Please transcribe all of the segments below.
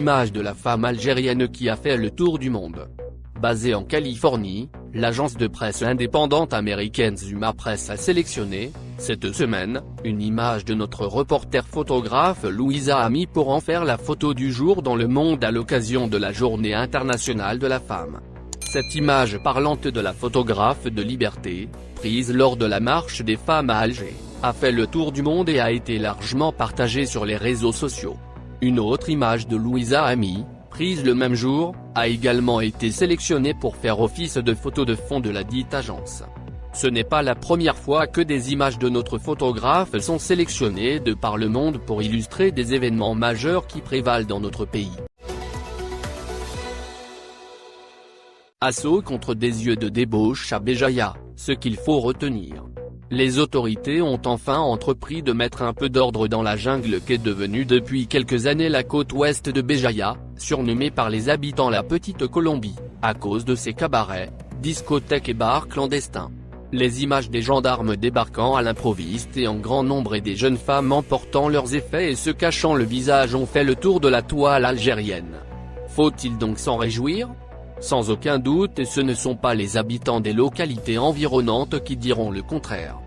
image de la femme algérienne qui a fait le tour du monde. Basée en Californie, l'agence de presse indépendante américaine Zuma Press a sélectionné, cette semaine, une image de notre reporter photographe Louisa Hamy pour en faire la photo du jour dans le monde à l'occasion de la Journée internationale de la femme. Cette image parlante de la photographe de liberté, prise lors de la marche des femmes à Alger, a fait le tour du monde et a été largement partagée sur les réseaux sociaux. Une autre image de Louisa Hamy, prise le même jour, a également été sélectionnée pour faire office de photo de fond de la dite agence. Ce n'est pas la première fois que des images de notre photographe sont sélectionnées de par le monde pour illustrer des événements majeurs qui prévalent dans notre pays. Assaut contre des yeux de débauche à Béjaïa, ce qu'il faut retenir. Les autorités ont enfin entrepris de mettre un peu d'ordre dans la jungle qu'est devenue depuis quelques années la côte ouest de Béjaïa, surnommée par les habitants la Petite Colombie, à cause de ses cabarets, discothèques et bars clandestins. Les images des gendarmes débarquant à l'improviste et en grand nombre et des jeunes femmes emportant leurs effets et se cachant le visage ont fait le tour de la toile algérienne. Faut-il donc s'en réjouir ? Sans aucun doute, et ce ne sont pas les habitants des localités environnantes qui diront le contraire.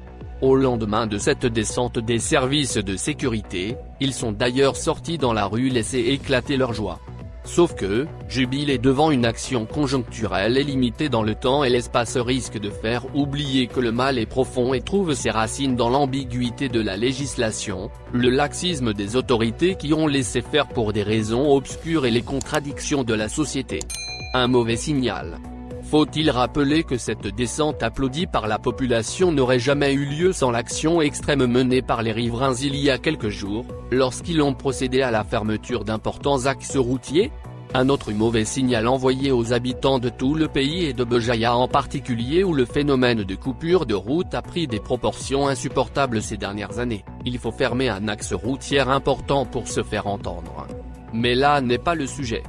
Au lendemain de cette descente des services de sécurité, ils sont d'ailleurs sortis dans la rue laisser éclater leur joie. Sauf que, jubiler devant une action conjoncturelle et limitée dans le temps et l'espace risque de faire oublier que le mal est profond et trouve ses racines dans l'ambiguïté de la législation, le laxisme des autorités qui ont laissé faire pour des raisons obscures et les contradictions de la société. Un mauvais signal. Faut-il rappeler que cette descente applaudie par la population n'aurait jamais eu lieu sans l'action extrême menée par les riverains il y a quelques jours, lorsqu'ils ont procédé à la fermeture d'importants axes routiers ? Un autre mauvais signal envoyé aux habitants de tout le pays et de Béjaïa en particulier où le phénomène de coupure de route a pris des proportions insupportables ces dernières années. Il faut fermer un axe routier important pour se faire entendre. Mais là n'est pas le sujet.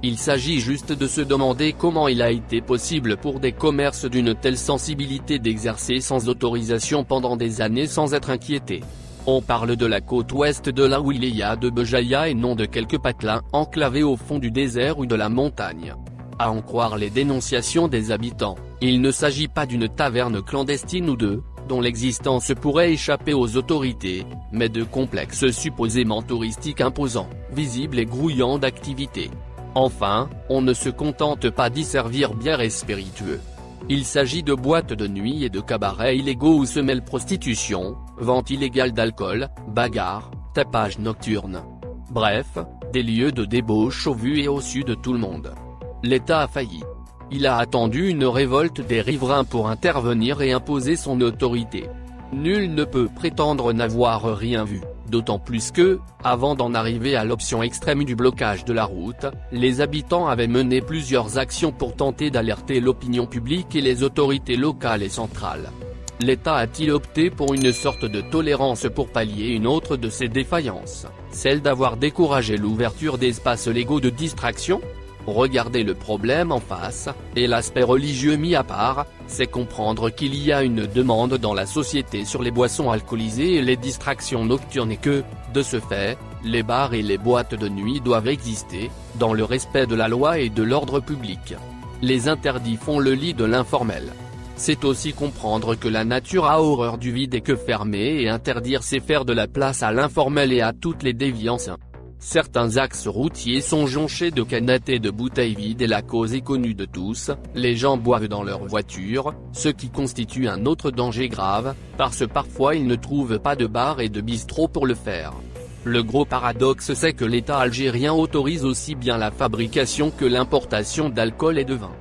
Il s'agit juste de se demander comment il a été possible pour des commerces d'une telle sensibilité d'exercer sans autorisation pendant des années sans être inquiétés. On parle de la côte ouest de la wilaya de Béjaïa et non de quelques patelins enclavés au fond du désert ou de la montagne. À en croire les dénonciations des habitants, il ne s'agit pas d'une taverne clandestine ou deux, dont l'existence pourrait échapper aux autorités, mais de complexes supposément touristiques imposants, visibles et grouillants d'activité. Enfin, on ne se contente pas d'y servir bière et spiritueux. Il s'agit de boîtes de nuit et de cabarets illégaux où se mêlent prostitution, vente illégale d'alcool, bagarres, tapage nocturne. Bref, des lieux de débauche au vu et au su de tout le monde. L'État a failli. Il a attendu une révolte des riverains pour intervenir et imposer son autorité. Nul ne peut prétendre n'avoir rien vu. D'autant plus que, avant d'en arriver à l'option extrême du blocage de la route, les habitants avaient mené plusieurs actions pour tenter d'alerter l'opinion publique et les autorités locales et centrales. L'État a-t-il opté pour une sorte de tolérance pour pallier une autre de ses défaillances, celle d'avoir découragé l'ouverture d'espaces légaux de distraction ? Regarder le problème en face, et l'aspect religieux mis à part, c'est comprendre qu'il y a une demande dans la société sur les boissons alcoolisées et les distractions nocturnes et que, de ce fait, les bars et les boîtes de nuit doivent exister, dans le respect de la loi et de l'ordre public. Les interdits font le lit de l'informel. C'est aussi comprendre que la nature a horreur du vide et que fermer et interdire c'est faire de la place à l'informel et à toutes les déviances. Certains axes routiers sont jonchés de canettes et de bouteilles vides et la cause est connue de tous, les gens boivent dans leur voiture, ce qui constitue un autre danger grave, parce que parfois ils ne trouvent pas de bar et de bistrot pour le faire. Le gros paradoxe c'est que l'État algérien autorise aussi bien la fabrication que l'importation d'alcool et de vin.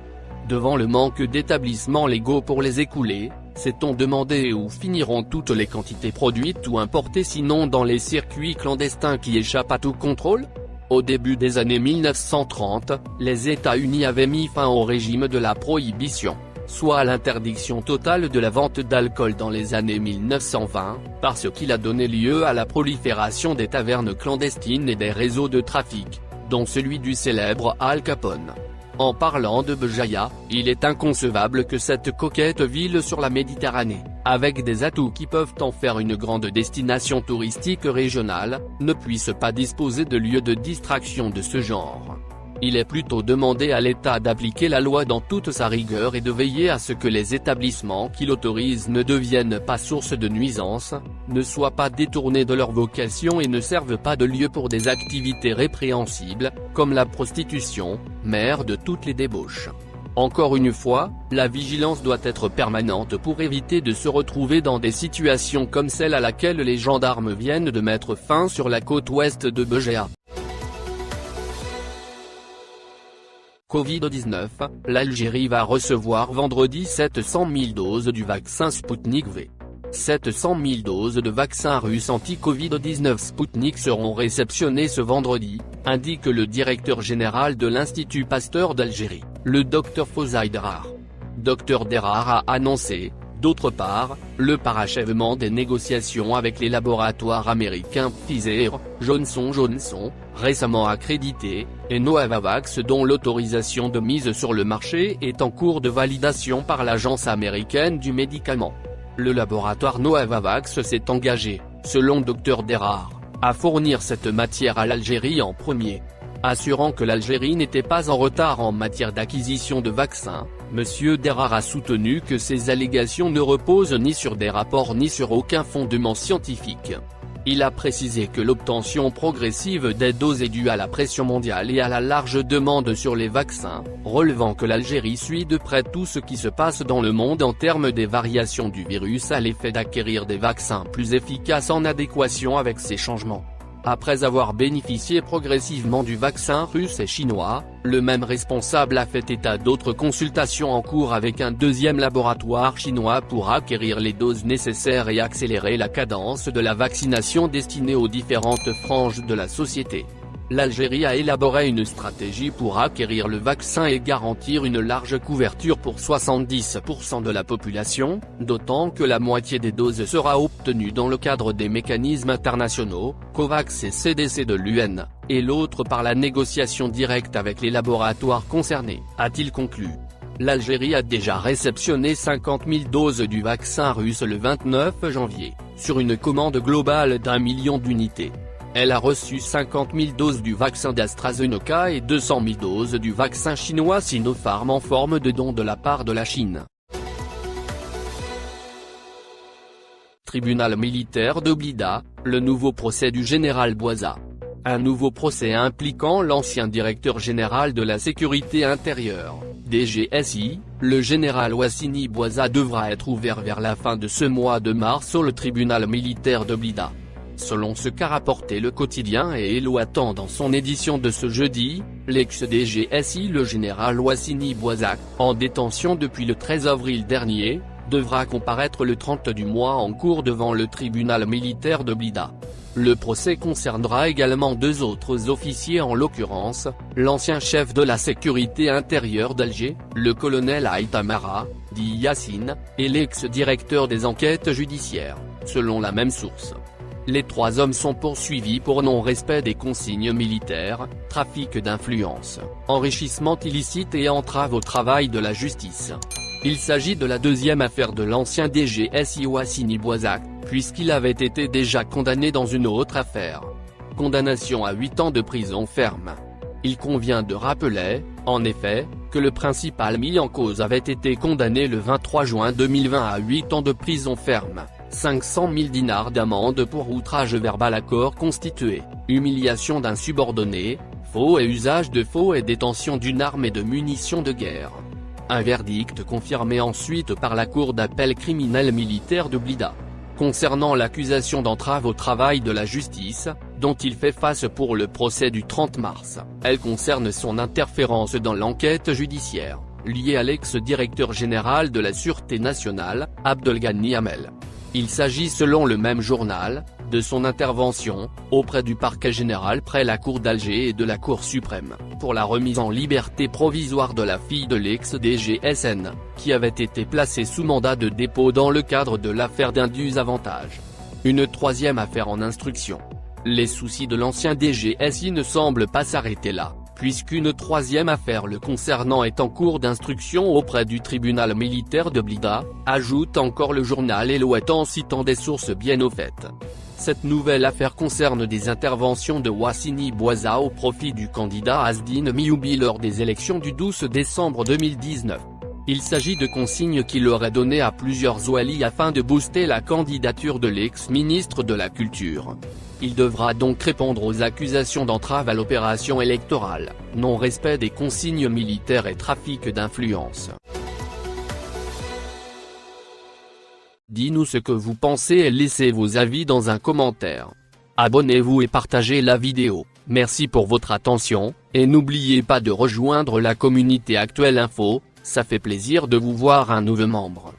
Devant le manque d'établissements légaux pour les écouler, s'est-on demandé où finiront toutes les quantités produites ou importées sinon dans les circuits clandestins qui échappent à tout contrôle ? Au début des années 1930, les États-Unis avaient mis fin au régime de la prohibition, soit à l'interdiction totale de la vente d'alcool dans les années 1920, parce qu'il a donné lieu à la prolifération des tavernes clandestines et des réseaux de trafic, dont celui du célèbre Al Capone. En parlant de Béjaïa, il est inconcevable que cette coquette ville sur la Méditerranée, avec des atouts qui peuvent en faire une grande destination touristique régionale, ne puisse pas disposer de lieux de distraction de ce genre. Il est plutôt demandé à l'État d'appliquer la loi dans toute sa rigueur et de veiller à ce que les établissements qui l'autorisent ne deviennent pas source de nuisances, ne soient pas détournés de leur vocation et ne servent pas de lieu pour des activités répréhensibles, comme la prostitution, mère de toutes les débauches. Encore une fois, la vigilance doit être permanente pour éviter de se retrouver dans des situations comme celle à laquelle les gendarmes viennent de mettre fin sur la côte ouest de Béjaïa. Covid-19, l'Algérie va recevoir vendredi 700 000 doses du vaccin Sputnik V. 700 000 doses de vaccin russe anti-Covid-19 Sputnik seront réceptionnées ce vendredi, indique le directeur général de l'Institut Pasteur d'Algérie, le Dr Fawzi Derar. Dr Derar a annoncé, d'autre part, le parachèvement des négociations avec les laboratoires américains Pfizer, Johnson, récemment accrédités, et Novavax dont l'autorisation de mise sur le marché est en cours de validation par l'Agence américaine du médicament. Le laboratoire Novavax s'est engagé, selon Dr Derar, à fournir cette matière à l'Algérie en premier. Assurant que l'Algérie n'était pas en retard en matière d'acquisition de vaccins, M. Derar a soutenu que ces allégations ne reposent ni sur des rapports ni sur aucun fondement scientifique. Il a précisé que l'obtention progressive des doses est due à la pression mondiale et à la large demande sur les vaccins, relevant que l'Algérie suit de près tout ce qui se passe dans le monde en termes des variations du virus à l'effet d'acquérir des vaccins plus efficaces en adéquation avec ces changements. Après avoir bénéficié progressivement du vaccin russe et chinois, le même responsable a fait état d'autres consultations en cours avec un deuxième laboratoire chinois pour acquérir les doses nécessaires et accélérer la cadence de la vaccination destinée aux différentes franges de la société. L'Algérie a élaboré une stratégie pour acquérir le vaccin et garantir une large couverture pour 70% de la population, d'autant que la moitié des doses sera obtenue dans le cadre des mécanismes internationaux, COVAX et CDC de l'UN, et l'autre par la négociation directe avec les laboratoires concernés, a-t-il conclu. L'Algérie a déjà réceptionné 50 000 doses du vaccin russe le 29 janvier, sur une commande globale d'1 million d'unités. Elle a reçu 50 000 doses du vaccin d'AstraZeneca et 200 000 doses du vaccin chinois Sinopharm en forme de don de la part de la Chine. Tribunal militaire de Blida, le nouveau procès du général Bouaza. Un nouveau procès impliquant l'ancien directeur général de la sécurité intérieure, DGSI, le général Wassini Bouaza devra être ouvert vers la fin de ce mois de mars au tribunal militaire de Blida. Selon ce qu'a rapporté le quotidien et Eloatan dans son édition de ce jeudi, l'ex-DGSI le général Wassini Bouaza, en détention depuis le 13 avril dernier, devra comparaître le 30 du mois en cours devant le tribunal militaire de Blida. Le procès concernera également deux autres officiers en l'occurrence, l'ancien chef de la sécurité intérieure d'Alger, le colonel Aïtamara, dit Yassine, et l'ex-directeur des enquêtes judiciaires, selon la même source. Les trois hommes sont poursuivis pour non-respect des consignes militaires, trafic d'influence, enrichissement illicite et entrave au travail de la justice. Il s'agit de la deuxième affaire de l'ancien DGSI Wassini Bouaza, puisqu'il avait été déjà condamné dans une autre affaire. Condamnation à 8 ans de prison ferme. Il convient de rappeler, en effet, que le principal mis en cause avait été condamné le 23 juin 2020 à 8 ans de prison ferme. 500 000 dinars d'amende pour outrage verbal à corps constitué, humiliation d'un subordonné, faux et usage de faux et détention d'une arme et de munitions de guerre. Un verdict confirmé ensuite par la Cour d'appel criminelle militaire de Blida. Concernant l'accusation d'entrave au travail de la justice, dont il fait face pour le procès du 30 mars, elle concerne son interférence dans l'enquête judiciaire, liée à l'ex-directeur général de la Sûreté nationale, Abdelghani Hamel. Il s'agit selon le même journal, de son intervention, auprès du parquet général près la cour d'Alger et de la Cour suprême, pour la remise en liberté provisoire de la fille de l'ex-DGSN, qui avait été placée sous mandat de dépôt dans le cadre de l'affaire d'indus avantages. Une troisième affaire en instruction. Les soucis de l'ancien DGSI ne semblent pas s'arrêter là, puisqu'une troisième affaire le concernant est en cours d'instruction auprès du tribunal militaire de Blida, ajoute encore le journal Eloi en citant des sources bien au fait. Cette nouvelle affaire concerne des interventions de Wassini Bouaza au profit du candidat Asdine Mioubi lors des élections du 12 décembre 2019. Il s'agit de consignes qu'il aurait données à plusieurs oualis afin de booster la candidature de l'ex-ministre de la Culture. Il devra donc répondre aux accusations d'entrave à l'opération électorale, non-respect des consignes militaires et trafic d'influence. Dis-nous ce que vous pensez et laissez vos avis dans un commentaire. Abonnez-vous et partagez la vidéo. Merci pour votre attention, et n'oubliez pas de rejoindre la communauté Actuel Info, ça fait plaisir de vous voir un nouveau membre.